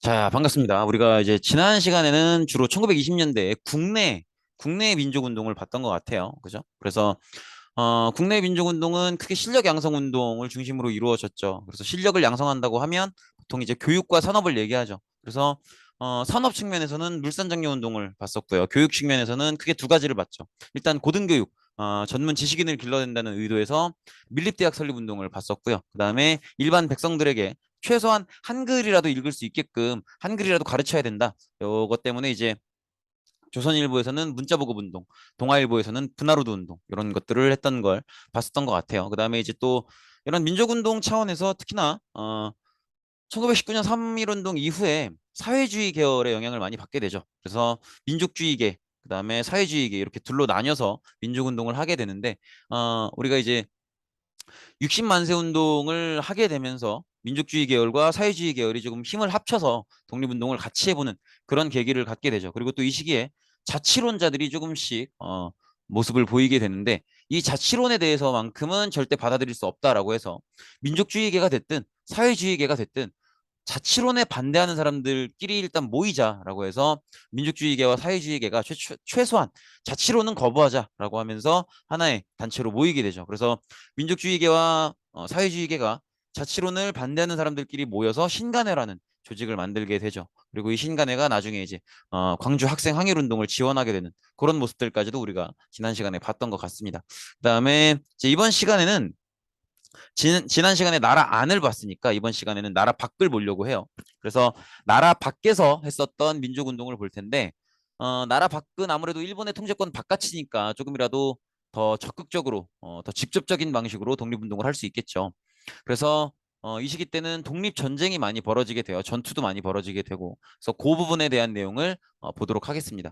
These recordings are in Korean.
자, 반갑습니다. 우리가 이제 지난 시간에는 주로 1920년대 국내 민족운동을 봤던 것 같아요. 그죠? 그래서, 국내 민족운동은 크게 실력 양성 운동을 중심으로 이루어졌죠. 그래서 실력을 양성한다고 하면 보통 이제 교육과 산업을 얘기하죠. 그래서, 산업 측면에서는 물산장려 운동을 봤었고요. 교육 측면에서는 크게 두 가지를 봤죠. 일단 고등교육, 전문 지식인을 길러낸다는 의도에서 밀립대학 설립 운동을 봤었고요. 그 다음에 일반 백성들에게 최소한 한글이라도 읽을 수 있게끔 한글이라도 가르쳐야 된다. 요것 때문에 이제 조선일보에서는 문자보급 운동, 동아일보에서는 분하로드 운동 이런 것들을 했던 걸 봤었던 것 같아요. 그다음에 이제 또 이런 민족운동 차원에서 특히나 1919년 3.1운동 이후에 사회주의 계열의 영향을 많이 받게 되죠. 그래서 민족주의계, 그다음에 사회주의계 이렇게 둘로 나뉘어서 민족운동을 하게 되는데 우리가 이제 60만 세 운동을 하게 되면서 민족주의 계열과 사회주의 계열이 조금 힘을 합쳐서 독립운동을 같이 해보는 그런 계기를 갖게 되죠. 그리고 또 이 시기에 자치론자들이 조금씩 모습을 보이게 되는데 이 자치론에 대해서만큼은 절대 받아들일 수 없다라고 해서 민족주의계가 됐든 사회주의계가 됐든 자치론에 반대하는 사람들끼리 일단 모이자라고 해서 민족주의계와 사회주의계가 최소한 자치론은 거부하자라고 하면서 하나의 단체로 모이게 되죠. 그래서 민족주의계와 사회주의계가 자치론을 반대하는 사람들끼리 모여서 신간회라는 조직을 만들게 되죠. 그리고 이 신간회가 나중에 이제 광주 학생 항일운동을 지원하게 되는 그런 모습들까지도 우리가 지난 시간에 봤던 것 같습니다. 그다음에 이제 이번 시간에는 지난 시간에 나라 안을 봤으니까 이번 시간에는 나라 밖을 보려고 해요. 그래서 나라 밖에서 했었던 민족운동을 볼 텐데, 나라 밖은 아무래도 일본의 통제권 바깥이니까 조금이라도 더 적극적으로, 더 직접적인 방식으로 독립운동을 할 수 있겠죠. 그래서 이 시기 때는 독립전쟁이 많이 벌어지게 돼요. 전투도 많이 벌어지게 되고, 그래서 그 부분에 대한 내용을 보도록 하겠습니다.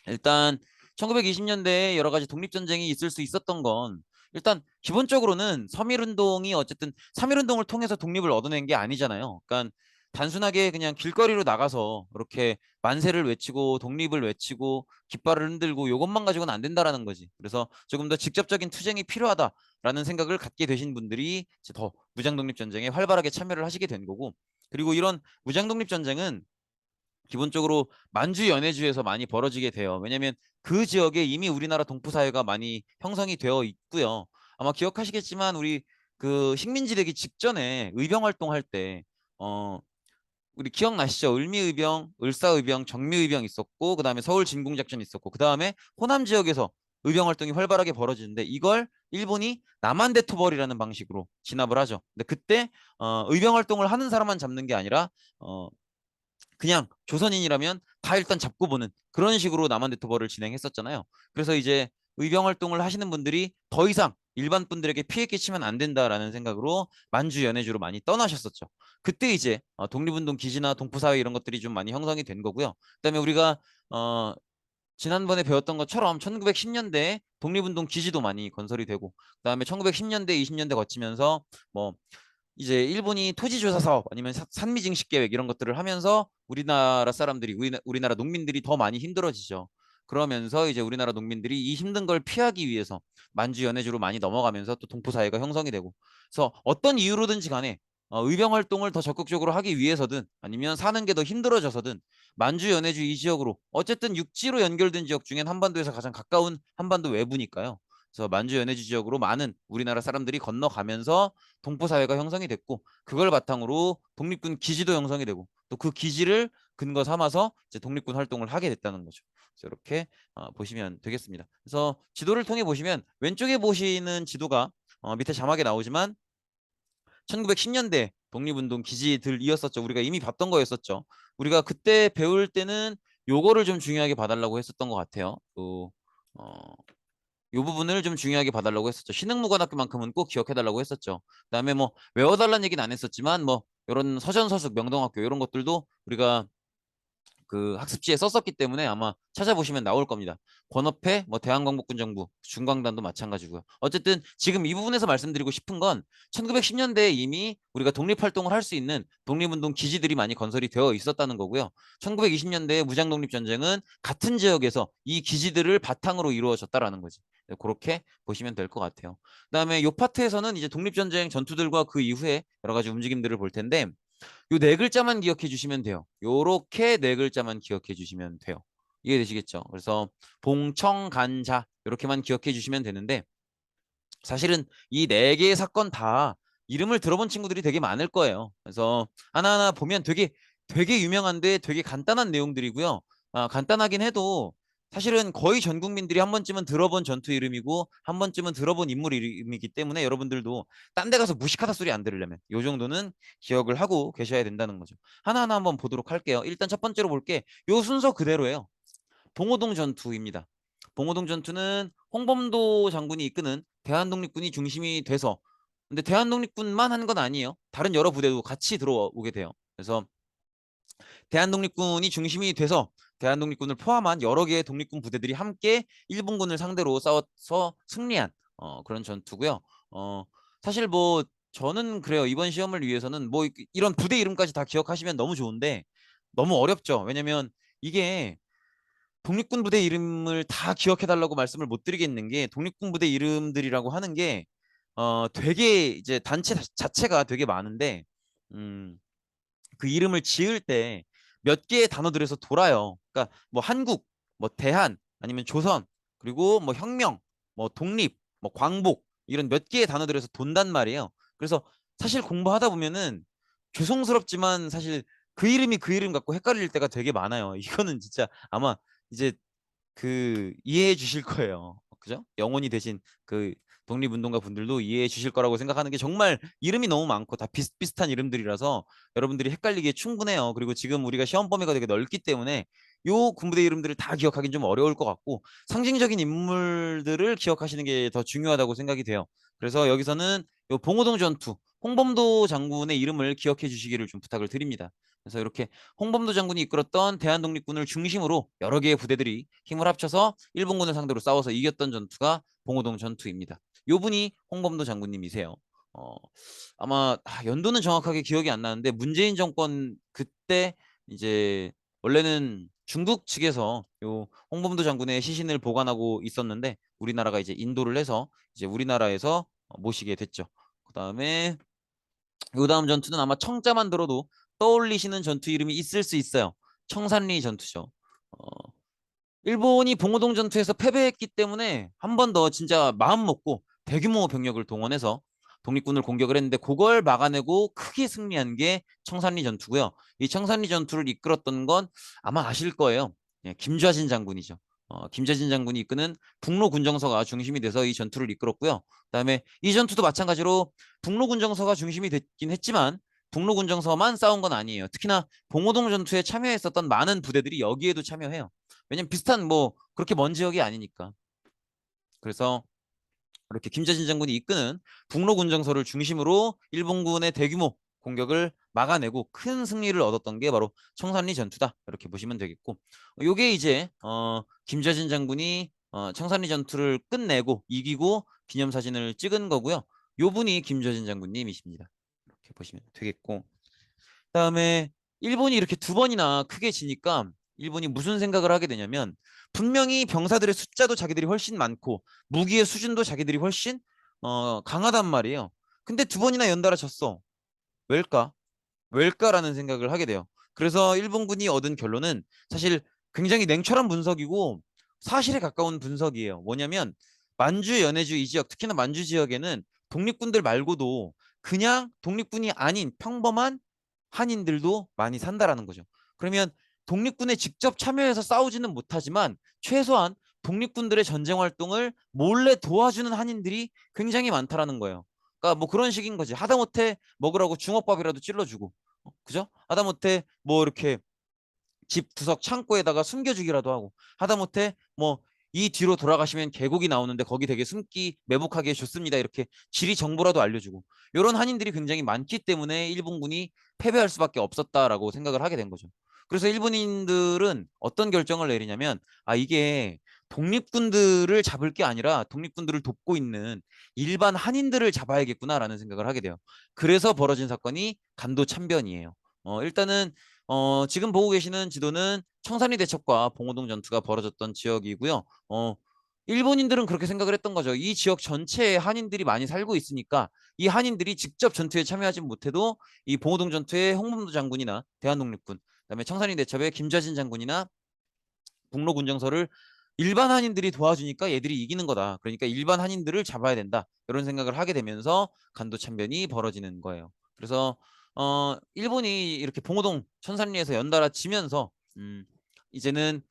일단 1920년대에 여러 가지 독립전쟁이 있을 수 있었던 건 일단 기본적으로는 서밀운동이 어쨌든 3.1운동을 통해서 독립을 얻어낸 게 아니잖아요. 그러니까 단순하게 그냥 길거리로 나가서 이렇게 만세를 외치고 독립을 외치고 깃발을 흔들고 이것만 가지고는 안 된다라는 거지. 그래서 조금 더 직접적인 투쟁이 필요하다라는 생각을 갖게 되신 분들이 이제 더 무장독립전쟁에 활발하게 참여를 하시게 된 거고, 그리고 이런 무장독립전쟁은 기본적으로 만주 연해주에서 많이 벌어지게 돼요. 왜냐하면 그 지역에 이미 우리나라 동포 사회가 많이 형성이 되어 있고요. 아마 기억하시겠지만 우리 그 식민지 되기 직전에 의병 활동할 때 우리 기억나시죠? 을미의병, 을사의병, 정미의병 있었고 그다음에 서울 진공작전 있었고 그다음에 호남 지역에서 의병 활동이 활발하게 벌어지는데 이걸 일본이 남한대토벌이라는 방식으로 진압을 하죠. 근데 그때 의병 활동을 하는 사람만 잡는 게 아니라 그냥 조선인이라면 다 일단 잡고 보는 그런 식으로 남한대토벌을 진행했었잖아요. 그래서 이제 의병 활동을 하시는 분들이 더 이상 일반 분들에게 피해 끼치면 안 된다라는 생각으로 만주 연해주로 많이 떠나셨었죠. 그때 이제 독립운동 기지나 동포사회 이런 것들이 좀 많이 형성이 된 거고요. 그다음에 우리가 지난번에 배웠던 것처럼 1910년대에 독립운동 기지도 많이 건설이 되고 그다음에 1910년대, 20년대 거치면서 뭐 이제 일본이 토지조사 사업 아니면 산미증식 계획 이런 것들을 하면서 우리나라 사람들이 우리나라 농민들이 더 많이 힘들어지죠. 그러면서 이제 우리나라 농민들이 이 힘든 걸 피하기 위해서 만주 연해주로 많이 넘어가면서 또 동포 사회가 형성이 되고 그래서 어떤 이유로든지 간에 의병 활동을 더 적극적으로 하기 위해서든 아니면 사는 게 더 힘들어져서든 만주 연해주 이 지역으로 어쨌든 육지로 연결된 지역 중엔 한반도에서 가장 가까운 한반도 외부니까요. 그래서 만주 연해주 지역으로 많은 우리나라 사람들이 건너가면서 동포 사회가 형성이 됐고 그걸 바탕으로 독립군 기지도 형성이 되고 또 그 기지를 근거 삼아서 이제 독립군 활동을 하게 됐다는 거죠. 그래서 이렇게 보시면 되겠습니다. 그래서 지도를 통해 보시면 왼쪽에 보시는 지도가 밑에 자막에 나오지만 1910년대 독립운동 기지들이었었죠. 우리가 이미 봤던 거였었죠. 우리가 그때 배울 때는 요거를 좀 중요하게 봐달라고 했었던 것 같아요. 또 요 부분을 좀 중요하게 봐달라고 했었죠. 신흥무관학교만큼은 꼭 기억해달라고 했었죠. 그다음에 뭐 외워달라는 얘기는 안 했었지만 뭐 이런 서전서숙 명동학교 이런 것들도 우리가 그 학습지에 썼었기 때문에 아마 찾아보시면 나올 겁니다. 권업회, 뭐 대한광복군정부, 중광단도 마찬가지고요. 어쨌든 지금 이 부분에서 말씀드리고 싶은 건 1910년대에 이미 우리가 독립활동을 할 수 있는 독립운동 기지들이 많이 건설이 되어 있었다는 거고요. 1920년대의 무장독립전쟁은 같은 지역에서 이 기지들을 바탕으로 이루어졌다라는 거지. 네, 그렇게 보시면 될 것 같아요. 그다음에 이 파트에서는 이제 독립전쟁 전투들과 그 이후에 여러 가지 움직임들을 볼 텐데 요 네 글자만 기억해 주시면 돼요. 요렇게 네 글자만 기억해 주시면 돼요. 이해되시겠죠? 그래서 봉청간자 이렇게만 기억해 주시면 되는데 사실은 이 네 개의 사건 다 이름을 들어본 친구들이 되게 많을 거예요. 그래서 하나하나 보면 되게 유명한데 되게 간단한 내용들이고요. 간단하긴 해도 사실은 거의 전 국민들이 한 번쯤은 들어본 전투 이름이고 한 번쯤은 들어본 인물 이름이기 때문에 여러분들도 딴 데 가서 무식하다 소리 안 들으려면 요 정도는 기억을 하고 계셔야 된다는 거죠. 하나하나 한번 보도록 할게요. 일단 첫 번째로 볼게 요 순서 그대로예요. 봉오동 전투입니다. 봉오동 전투는 홍범도 장군이 이끄는 대한독립군이 중심이 돼서 근데 대한독립군만 한 건 아니에요. 다른 여러 부대도 같이 들어오게 돼요. 그래서 대한독립군이 중심이 돼서 대한독립군을 포함한 여러 개의 독립군 부대들이 함께 일본군을 상대로 싸워서 승리한 그런 전투고요. 어, 사실 뭐 저는 그래요. 이번 시험을 위해서는 뭐 이런 부대 이름까지 다 기억하시면 너무 좋은데 너무 어렵죠. 왜냐면 이게 독립군 부대 이름을 다 기억해 달라고 말씀을 못 드리겠는 게 독립군 부대 이름들이라고 하는 게 되게 이제 단체 자체가 되게 많은데 음, 그 이름을 지을 때 몇 개의 단어들에서 돌아요. 그러니까 뭐 한국, 뭐 대한, 아니면 조선, 그리고 뭐 혁명, 뭐 독립, 뭐 광복 이런 몇 개의 단어들에서 돈단 말이에요. 그래서 사실 공부하다 보면은 죄송스럽지만 사실 그 이름이 그 이름 갖고 헷갈릴 때가 되게 많아요. 이거는 진짜 아마 이제 그 이해해 주실 거예요. 그죠? 영혼이 되신 그 독립운동가 분들도 이해해 주실 거라고 생각하는 게 정말 이름이 너무 많고 다 비슷비슷한 이름들이라서 여러분들이 헷갈리기에 충분해요. 그리고 지금 우리가 시험 범위가 되게 넓기 때문에 요 군부대 이름들을 다 기억하기는 좀 어려울 것 같고 상징적인 인물들을 기억하시는 게 더 중요하다고 생각이 돼요. 그래서 여기서는 요 봉오동 전투 홍범도 장군의 이름을 기억해 주시기를 좀 부탁을 드립니다. 그래서 이렇게 홍범도 장군이 이끌었던 대한독립군을 중심으로 여러 개의 부대들이 힘을 합쳐서 일본군을 상대로 싸워서 이겼던 전투가 봉오동 전투입니다. 요 분이 홍범도 장군님이세요. 어, 아마 연도는 정확하게 기억이 안 나는데 문재인 정권 그때 이제 원래는 중국 측에서 요 홍범도 장군의 시신을 보관하고 있었는데 우리나라가 이제 인도를 해서 이제 우리나라에서 모시게 됐죠. 그다음에 요 다음 전투는 아마 청자만 들어도 떠올리시는 전투 이름이 있을 수 있어요. 청산리 전투죠. 어, 일본이 봉오동 전투에서 패배했기 때문에 한 번 더 진짜 마음 먹고 대규모 병력을 동원해서 독립군을 공격을 했는데 그걸 막아내고 크게 승리한 게 청산리 전투고요. 이 청산리 전투를 이끌었던 건 아마 아실 거예요. 예, 김좌진 장군이죠. 김좌진 장군이 이끄는 북로군정서가 중심이 돼서 이 전투를 이끌었고요. 그다음에 이 전투도 마찬가지로 북로군정서가 중심이 됐긴 했지만 북로군정서만 싸운 건 아니에요. 특히나 봉오동 전투에 참여했었던 많은 부대들이 여기에도 참여해요. 왜냐면 비슷한 뭐 그렇게 먼 지역이 아니니까. 그래서 이렇게 김자진 장군이 이끄는 북로군정서를 중심으로 일본군의 대규모 공격을 막아내고 큰 승리를 얻었던 게 바로 청산리 전투다. 이렇게 보시면 되겠고, 요게 이제 김자진 장군이 청산리 전투를 끝내고 이기고 기념사진을 찍은 거고요. 요 분이 김자진 장군님이십니다. 이렇게 보시면 되겠고, 그다음에 일본이 이렇게 두 번이나 크게 지니까 일본이 무슨 생각을 하게 되냐면 분명히 병사들의 숫자도 자기들이 훨씬 많고 무기의 수준도 자기들이 훨씬 강하단 말이에요. 근데 두 번이나 연달아 졌어. 왜일까? 왜일까라는 생각을 하게 돼요. 그래서 일본군이 얻은 결론은 사실 굉장히 냉철한 분석이고 사실에 가까운 분석이에요. 뭐냐면 만주, 연해주 이 지역, 특히나 만주 지역에는 독립군들 말고도 그냥 독립군이 아닌 평범한 한인들도 많이 산다라는 거죠. 그러면 독립군에 직접 참여해서 싸우지는 못하지만 최소한 독립군들의 전쟁 활동을 몰래 도와주는 한인들이 굉장히 많다라는 거예요. 그러니까 뭐 그런 식인 거지. 하다못해 먹으라고 주먹밥이라도 찔러주고, 그죠? 하다못해 뭐 이렇게 집 구석 창고에다가 숨겨주기라도 하고, 하다못해 뭐 이 뒤로 돌아가시면 계곡이 나오는데 거기 되게 숨기 매복하기 좋습니다. 이렇게 지리 정보라도 알려주고 이런 한인들이 굉장히 많기 때문에 일본군이 패배할 수밖에 없었다라고 생각을 하게 된 거죠. 그래서 일본인들은 어떤 결정을 내리냐면 이게 독립군들을 잡을 게 아니라 독립군들을 돕고 있는 일반 한인들을 잡아야겠구나라는 생각을 하게 돼요. 그래서 벌어진 사건이 간도 참변이에요. 일단은 지금 보고 계시는 지도는 청산리 대첩과 봉오동 전투가 벌어졌던 지역이고요. 일본인들은 그렇게 생각을 했던 거죠. 이 지역 전체에 한인들이 많이 살고 있으니까 이 한인들이 직접 전투에 참여하지 못해도 이 봉오동 전투의 홍범도 장군이나 대한독립군, 그다음에 청산리 대첩의 김좌진 장군이나 북로 군정서를 일반 한인들이 도와주니까 얘들이 이기는 거다. 그러니까 일반 한인들을 잡아야 된다. 이런 생각을 하게 되면서 간도 참변이 벌어지는 거예요. 그래서 일본이 이렇게 봉오동 천산리에서 연달아 지면서 이제는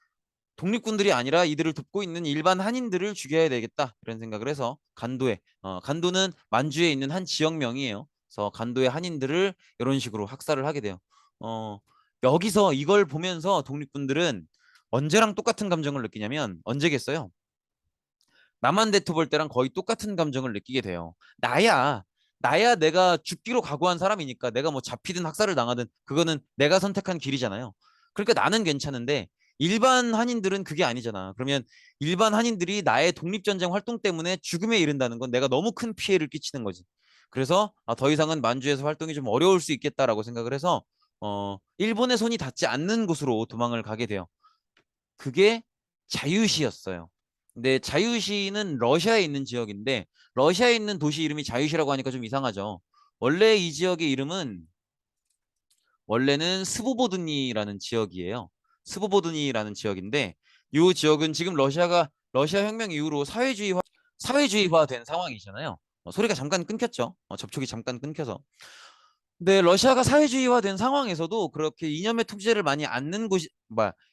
독립군들이 아니라 이들을 돕고 있는 일반 한인들을 죽여야 되겠다. 이런 생각을 해서 간도에 간도는 만주에 있는 한 지역명이에요. 그래서 간도의 한인들을 이런 식으로 학살을 하게 돼요. 어, 여기서 이걸 보면서 독립군들은 언제랑 똑같은 감정을 느끼냐면 언제겠어요? 남한 대토 볼 때랑 거의 똑같은 감정을 느끼게 돼요. 나야 내가 죽기로 각오한 사람이니까 내가 뭐 잡히든 학살을 당하든 그거는 내가 선택한 길이잖아요. 그러니까 나는 괜찮은데 일반 한인들은 그게 아니잖아. 그러면 일반 한인들이 나의 독립전쟁 활동 때문에 죽음에 이른다는 건 내가 너무 큰 피해를 끼치는 거지. 그래서 더 이상은 만주에서 활동이 좀 어려울 수 있겠다라고 생각을 해서 일본의 손이 닿지 않는 곳으로 도망을 가게 돼요. 그게 자유시였어요. 근데 자유시는 러시아에 있는 지역인데 러시아에 있는 도시 이름이 자유시라고 하니까 좀 이상하죠. 원래 이 지역의 이름은 원래는 스보보드니라는 지역이에요. 스보보드니라는 지역인데 이 지역은 지금 러시아가 러시아 혁명 이후로 사회주의화된 상황이잖아요. 소리가 잠깐 끊겼죠. 접촉이 잠깐 끊겨서. 네, 러시아가 사회주의화된 상황에서도 그렇게 이념의 통제를 많이 않는 곳이,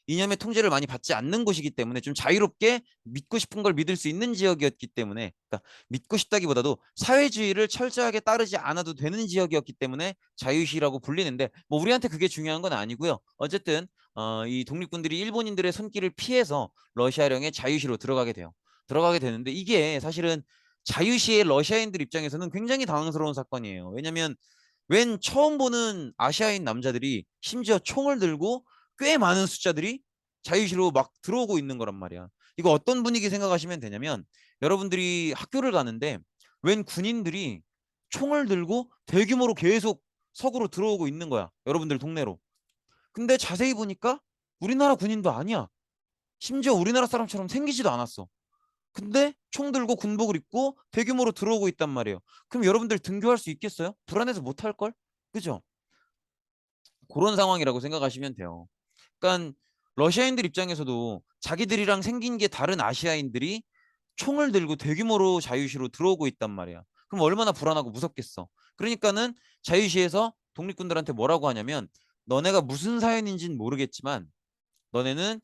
이념의 통제를 많이 받지 않는 곳이기 때문에 좀 자유롭게 믿고 싶은 걸 믿을 수 있는 지역이었기 때문에, 그러니까 믿고 싶다기보다도 사회주의를 철저하게 따르지 않아도 되는 지역이었기 때문에 자유시라고 불리는데, 뭐 우리한테 그게 중요한 건 아니고요. 어쨌든 이 독립군들이 일본인들의 손길을 피해서 러시아령의 자유시로 들어가게 되는데 이게 사실은 자유시의 러시아인들 입장에서는 굉장히 당황스러운 사건이에요. 왜냐하면 웬 처음 보는 아시아인 남자들이 심지어 총을 들고 꽤 많은 숫자들이 자유시로 막 들어오고 있는 거란 말이야. 이거 어떤 분위기 생각하시면 되냐면 여러분들이 학교를 가는데 웬 군인들이 총을 들고 대규모로 계속 서구로 들어오고 있는 거야. 여러분들 동네로. 근데 자세히 보니까 우리나라 군인도 아니야. 심지어 우리나라 사람처럼 생기지도 않았어. 근데 총 들고 군복을 입고 대규모로 들어오고 있단 말이에요. 그럼 여러분들 등교할 수 있겠어요? 불안해서 못 할걸? 그죠? 그런 상황이라고 생각하시면 돼요. 그러니까 러시아인들 입장에서도 자기들이랑 생긴 게 다른 아시아인들이 총을 들고 대규모로 자유시로 들어오고 있단 말이야. 그럼 얼마나 불안하고 무섭겠어. 그러니까는 자유시에서 독립군들한테 뭐라고 하냐면 너네가 무슨 사연인지는 모르겠지만 너네는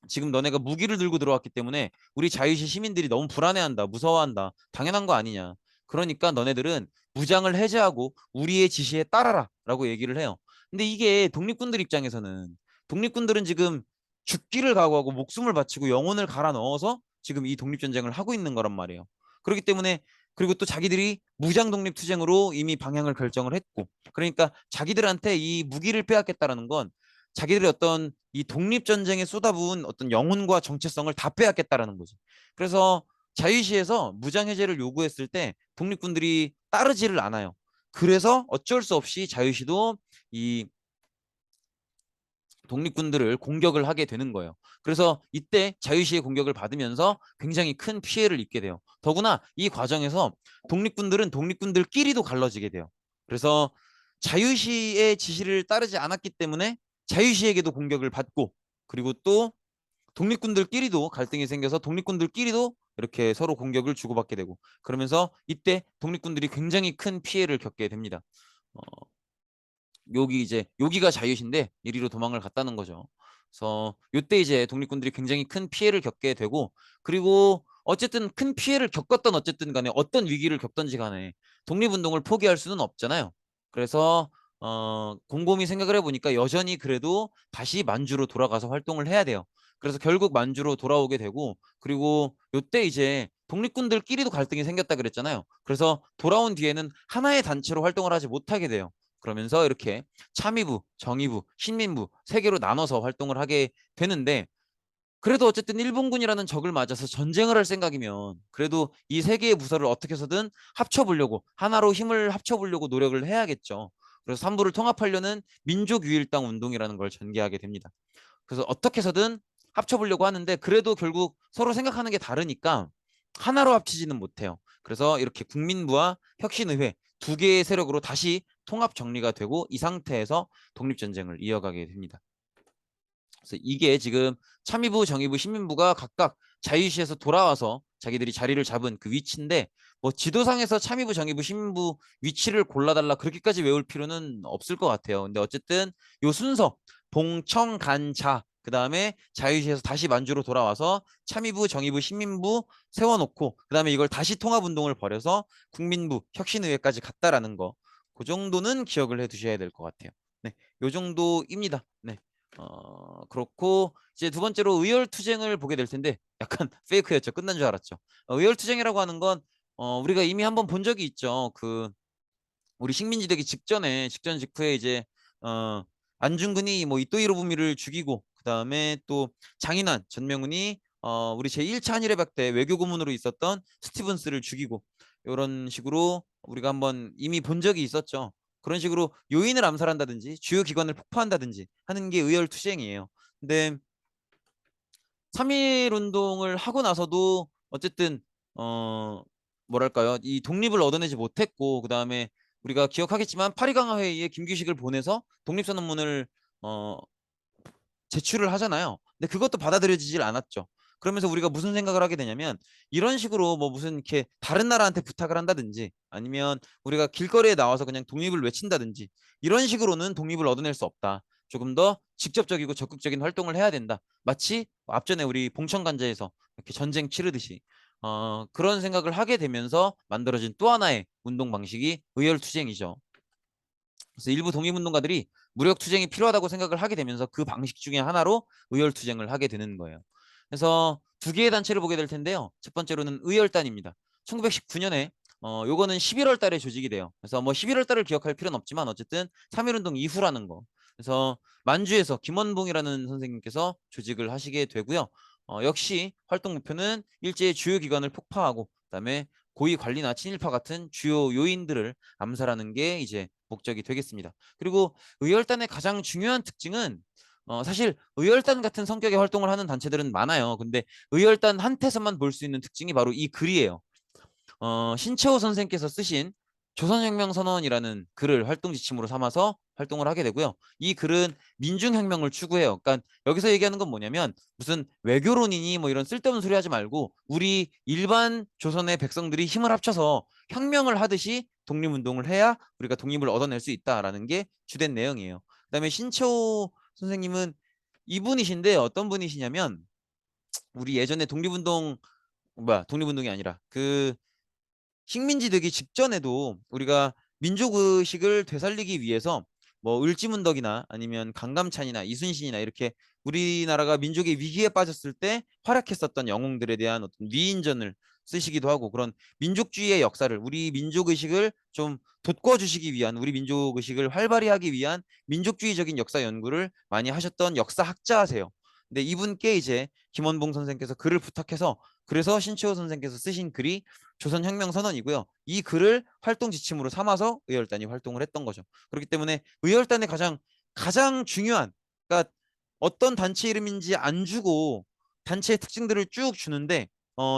지금 너네가 무기를 들고 들어왔기 때문에 우리 자유시 시민들이 너무 불안해한다, 무서워한다. 당연한 거 아니냐. 그러니까 너네들은 무장을 해제하고 우리의 지시에 따라라 라고 얘기를 해요. 근데 이게 독립군들 입장에서는 독립군들은 지금 죽기를 각오하고 목숨을 바치고 영혼을 갈아 넣어서 지금 이 독립전쟁을 하고 있는 거란 말이에요. 그렇기 때문에 그리고 또 자기들이 무장 독립투쟁으로 이미 방향을 결정을 했고 그러니까 자기들한테 이 무기를 빼앗겠다라는 건 자기들의 어떤 이 독립전쟁에 쏟아부은 어떤 영혼과 정체성을 다 빼앗겠다라는 거지. 그래서 자유시에서 무장해제를 요구했을 때 독립군들이 따르지를 않아요. 그래서 어쩔 수 없이 자유시도 이 독립군들을 공격을 하게 되는 거예요. 그래서 이때 자유시의 공격을 받으면서 굉장히 큰 피해를 입게 돼요. 더구나 이 과정에서 독립군들은 독립군들끼리도 갈라지게 돼요. 그래서 자유시의 지시를 따르지 않았기 때문에 자유시에게도 공격을 받고 그리고 또 독립군들끼리도 갈등이 생겨서 독립군들끼리도 이렇게 서로 공격을 주고받게 되고 그러면서 이때 독립군들이 굉장히 큰 피해를 겪게 됩니다. 어, 여기가 자유시인데 이리로 도망을 갔다는 거죠. 그래서 이때 이제 독립군들이 굉장히 큰 피해를 겪게 되고 그리고 어쨌든 큰 피해를 겪었던 어쨌든 간에 어떤 위기를 겪던지 간에 독립운동을 포기할 수는 없잖아요. 그래서 곰곰이 생각을 해보니까 여전히 그래도 다시 만주로 돌아가서 활동을 해야 돼요. 그래서 결국 만주로 돌아오게 되고 그리고 이때 이제 독립군들끼리도 갈등이 생겼다 그랬잖아요. 그래서 돌아온 뒤에는 하나의 단체로 활동을 하지 못하게 돼요. 그러면서 이렇게 참의부, 정의부, 신민부 세 개로 나눠서 활동을 하게 되는데 그래도 어쨌든 일본군이라는 적을 맞아서 전쟁을 할 생각이면 그래도 이 세 개의 부서를 어떻게 해서든 합쳐보려고 하나로 힘을 합쳐보려고 노력을 해야겠죠. 그래서 삼부를 통합하려는 민족유일당 운동이라는 걸 전개하게 됩니다. 그래서 어떻게 해서든 합쳐보려고 하는데 그래도 결국 서로 생각하는 게 다르니까 하나로 합치지는 못해요. 그래서 이렇게 국민부와 혁신의회 두 개의 세력으로 다시 통합 정리가 되고 이 상태에서 독립전쟁을 이어가게 됩니다. 그래서 이게 지금 참의부, 정의부, 시민부가 각각 자유시에서 돌아와서 자기들이 자리를 잡은 그 위치인데 뭐 지도상에서 참의부, 정의부, 시민부 위치를 골라달라 그렇게까지 외울 필요는 없을 것 같아요. 근데 어쨌든 요 순서 봉청, 간, 자 그 다음에 자유시에서 다시 만주로 돌아와서 참의부, 정의부, 시민부 세워놓고 그 다음에 이걸 다시 통합운동을 벌여서 국민부, 혁신의회까지 갔다라는 거. 그 정도는 기억을 해두셔야 될 것 같아요. 네, 요 정도입니다. 네. 그렇고 이제 두 번째로 의열투쟁을 보게 될 텐데 약간 페이크였죠. 끝난 줄 알았죠. 의열투쟁이라고 하는 건 우리가 이미 한번 본 적이 있죠. 그 우리 식민지 되기 직전 직후에 이제 어, 안중근이 뭐 이토 히로부미를 죽이고 그 다음에 또 장인환 전명훈이 우리 제1차 한일회박 때 외교 고문으로 있었던 스티븐스를 죽이고 이런 식으로 우리가 한번 이미 본 적이 있었죠. 그런 식으로 요인을 암살한다든지 주요 기관을 폭파한다든지 하는 게 의열투쟁이에요. 근데 3.1 운동을 하고 나서도 어쨌든 어 뭐랄까요? 이 독립을 얻어내지 못했고 그다음에 우리가 기억하겠지만 파리강화 회의에 김규식을 보내서 독립선언문을 어 제출을 하잖아요. 근데 그것도 받아들여지질 않았죠. 그러면서 우리가 무슨 생각을 하게 되냐면 이런 식으로 뭐 무슨 이렇게 다른 나라한테 부탁을 한다든지 아니면 우리가 길거리에 나와서 그냥 독립을 외친다든지 이런 식으로는 독립을 얻어낼 수 없다. 조금 더 직접적이고 적극적인 활동을 해야 된다. 마치 앞전에 우리 봉천간자에서 이렇게 전쟁 치르듯이 그런 생각을 하게 되면서 만들어진 또 하나의 운동 방식이 의열투쟁이죠. 그래서 일부 독립운동가들이 무력투쟁이 필요하다고 생각을 하게 되면서 그 방식 중에 하나로 의열투쟁을 하게 되는 거예요. 그래서 두 개의 단체를 보게 될 텐데요. 첫 번째로는 의열단입니다. 1919년에 요거는 11월 달에 조직이 돼요. 그래서 뭐 11월 달을 기억할 필요는 없지만 어쨌든 3.1운동 이후라는 거. 그래서 만주에서 김원봉이라는 선생님께서 조직을 하시게 되고요. 역시 활동 목표는 일제의 주요 기관을 폭파하고 그다음에 고위 관리나 친일파 같은 주요 요인들을 암살하는 게 이제 목적이 되겠습니다. 그리고 의열단의 가장 중요한 특징은 사실 의열단 같은 성격의 활동을 하는 단체들은 많아요. 근데 의열단 한테서만 볼 수 있는 특징이 바로 이 글이에요. 신채호 선생께서 쓰신 조선혁명선언이라는 글을 활동 지침으로 삼아서 활동을 하게 되고요. 이 글은 민중혁명을 추구해요. 그러니까 여기서 얘기하는 건 뭐냐면 무슨 외교론이니 뭐 이런 쓸데없는 소리 하지 말고 우리 일반 조선의 백성들이 힘을 합쳐서 혁명을 하듯이 독립운동을 해야 우리가 독립을 얻어낼 수 있다라는 게 주된 내용이에요. 그다음에 신채호 선생님은 이분이신데 어떤 분이시냐면 우리 예전에 독립운동이 아니라 그 식민지 되기 직전에도 우리가 민족의식을 되살리기 위해서 뭐 을지문덕이나 아니면 강감찬이나 이순신이나 이렇게 우리나라가 민족의 위기에 빠졌을 때 활약했었던 영웅들에 대한 어떤 위인전을 쓰시기도 하고 그런 민족주의의 역사를 우리 민족의식을 좀 돋궈주시기 위한 우리 민족의식을 활발히 하기 위한 민족주의적인 역사 연구를 많이 하셨던 역사학자세요. 근데 이분께 이제 김원봉 선생께서 글을 부탁해서 그래서 신채호 선생께서 쓰신 글이 조선혁명선언이고요. 이 글을 활동 지침으로 삼아서 의열단이 활동을 했던 거죠. 그렇기 때문에 의열단의 가장 중요한 그러니까 어떤 단체 이름인지 안 주고 단체의 특징들을 쭉 주는데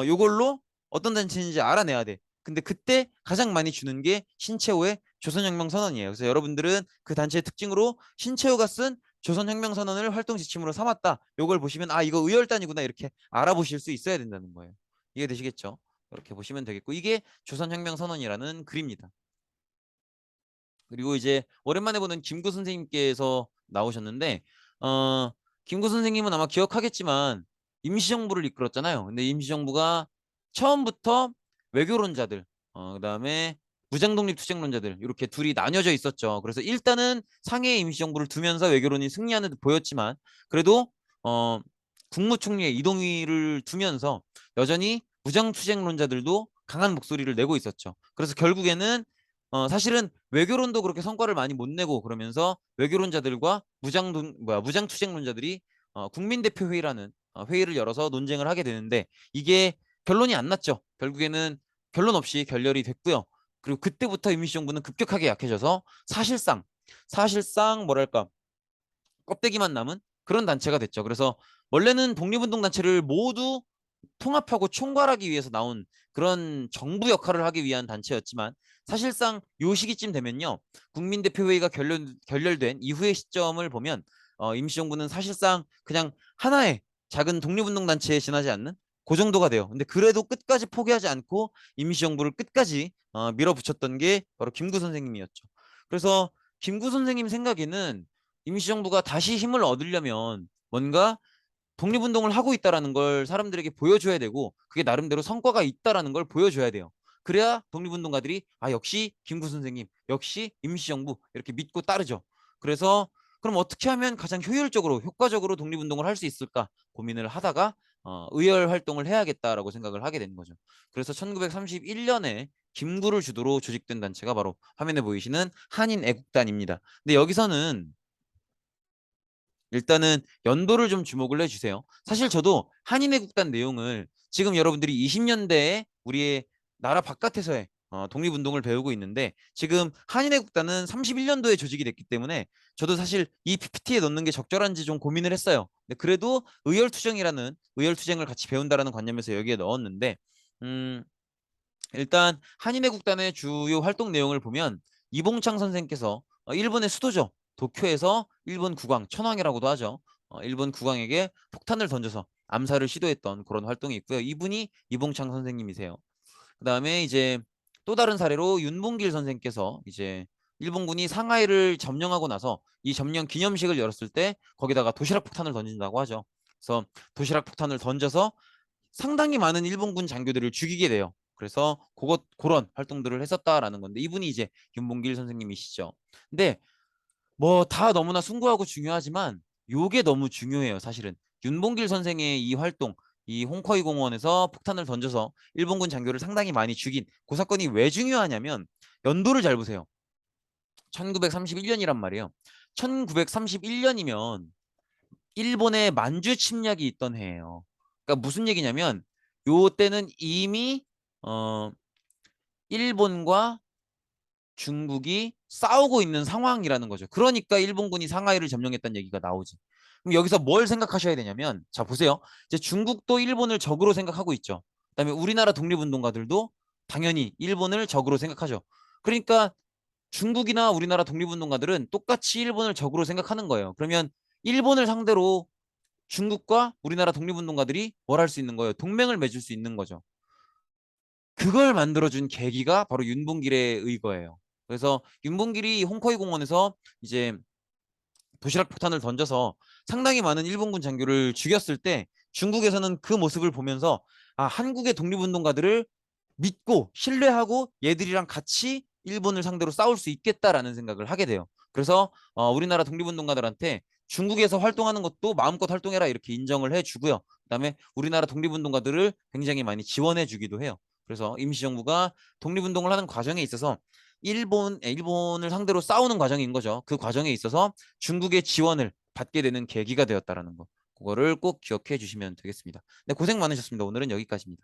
요걸로 어떤 단체인지 알아내야 돼. 근데 그때 가장 많이 주는 게 신채호의 조선혁명선언이에요. 그래서 여러분들은 그 단체의 특징으로 신채호가 쓴 조선혁명선언을 활동 지침으로 삼았다. 요걸 보시면 아 이거 의열단이구나 이렇게 알아보실 수 있어야 된다는 거예요. 이해되시겠죠? 이렇게 보시면 되겠고 이게 조선혁명선언이라는 글입니다. 그리고 이제 오랜만에 보는 김구 선생님께서 나오셨는데 김구 선생님은 아마 기억하겠지만 임시정부를 이끌었잖아요. 근데 임시정부가 처음부터 외교론자들 그다음에 무장독립투쟁론자들 이렇게 둘이 나뉘어져 있었죠. 그래서 일단은 상해의 임시정부를 두면서 외교론이 승리하는 듯 보였지만 그래도 국무총리의 이동휘를 두면서 여전히 무장투쟁론자들도 강한 목소리를 내고 있었죠. 그래서 결국에는 사실은 외교론도 그렇게 성과를 많이 못 내고 그러면서 외교론자들과 무장투쟁론자들이 국민대표회의라는 회의를 열어서 논쟁을 하게 되는데 이게 결론이 안 났죠. 결국에는 결론 없이 결렬이 됐고요. 그리고 그때부터 임시정부는 급격하게 약해져서 사실상 뭐랄까 껍데기만 남은 그런 단체가 됐죠. 그래서 원래는 독립운동단체를 모두 통합하고 총괄하기 위해서 나온 그런 정부 역할을 하기 위한 단체였지만 사실상 요 시기쯤 되면요. 국민대표회의가 결렬된 이후의 시점을 보면 임시정부는 사실상 그냥 하나의 작은 독립운동단체에 지나지 않는 그 정도가 돼요. 근데 그래도 끝까지 포기하지 않고 임시정부를 끝까지 밀어붙였던 게 바로 김구 선생님이었죠. 그래서 김구 선생님 생각에는 임시정부가 다시 힘을 얻으려면 뭔가 독립운동을 하고 있다라는 걸 사람들에게 보여줘야 되고 그게 나름대로 성과가 있다라는 걸 보여줘야 돼요. 그래야 독립운동가들이 아 역시 김구 선생님, 역시 임시정부 이렇게 믿고 따르죠. 그래서 그럼 어떻게 하면 가장 효율적으로 효과적으로 독립운동을 할 수 있을까 고민을 하다가 의열 활동을 해야겠다라고 생각을 하게 된 거죠. 그래서 1931년에 김구를 주도로 조직된 단체가 바로 화면에 보이시는 한인애국단입니다. 근데 여기서는 일단은 연도를 좀 주목을 해주세요. 사실 저도 한인애국단 내용을 지금 여러분들이 20년대에 우리의 나라 바깥에서의 독립운동을 배우고 있는데 지금 한인애국단은 31년도에 조직이 됐기 때문에 저도 사실 이 PPT에 넣는 게 적절한지 좀 고민을 했어요. 근데 그래도 의열투쟁을 같이 배운다라는 관념에서 여기에 넣었는데 음, 일단 한인애국단의 주요 활동 내용을 보면 이봉창 선생께서 일본의 수도죠. 도쿄에서 일본 국왕, 천황이라고도 하죠. 일본 국왕에게 폭탄을 던져서 암살을 시도했던 그런 활동이 있고요. 이분이 이봉창 선생님이세요. 그다음에 이제 또 다른 사례로 윤봉길 선생께서 이제 일본군이 상하이를 점령하고 나서 이 점령 기념식을 열었을 때 거기다가 도시락 폭탄을 던진다고 하죠. 그래서 도시락 폭탄을 던져서 상당히 많은 일본군 장교들을 죽이게 돼요. 그래서 그런 활동들을 했었다라는 건데 이분이 이제 윤봉길 선생님이시죠. 근데 뭐 다 너무나 숭고하고 중요하지만 요게 너무 중요해요. 사실은 윤봉길 선생의 이 활동, 이 홍커이 공원에서 폭탄을 던져서 일본군 장교를 상당히 많이 죽인 그 사건이 왜 중요하냐면 연도를 잘 보세요. 1931년이란 말이에요. 1931년이면 일본의 만주 침략이 있던 해예요. 그러니까 무슨 얘기냐면 요 때는 이미 어 일본과 중국이 싸우고 있는 상황이라는 거죠. 그러니까 일본군이 상하이를 점령했다는 얘기가 나오지. 그럼 여기서 뭘 생각하셔야 되냐면 자 보세요. 이제 중국도 일본을 적으로 생각하고 있죠. 그다음에 우리나라 독립운동가들도 당연히 일본을 적으로 생각하죠. 그러니까 중국이나 우리나라 독립운동가들은 똑같이 일본을 적으로 생각하는 거예요. 그러면 일본을 상대로 중국과 우리나라 독립운동가들이 뭘 할 수 있는 거예요? 동맹을 맺을 수 있는 거죠. 그걸 만들어준 계기가 바로 윤봉길의 의거예요. 그래서 윤봉길이 홍커이 공원에서 이제 도시락 폭탄을 던져서 상당히 많은 일본군 장교를 죽였을 때 중국에서는 그 모습을 보면서 아, 한국의 독립운동가들을 믿고 신뢰하고 얘들이랑 같이 일본을 상대로 싸울 수 있겠다라는 생각을 하게 돼요. 그래서 우리나라 독립운동가들한테 중국에서 활동하는 것도 마음껏 활동해라 이렇게 인정을 해주고요. 그다음에 우리나라 독립운동가들을 굉장히 많이 지원해주기도 해요. 그래서 임시정부가 독립운동을 하는 과정에 있어서 일본을 상대로 싸우는 과정인 거죠. 그 과정에 있어서 중국의 지원을 받게 되는 계기가 되었다라는 거. 그거를 꼭 기억해 주시면 되겠습니다. 네, 고생 많으셨습니다. 오늘은 여기까지입니다.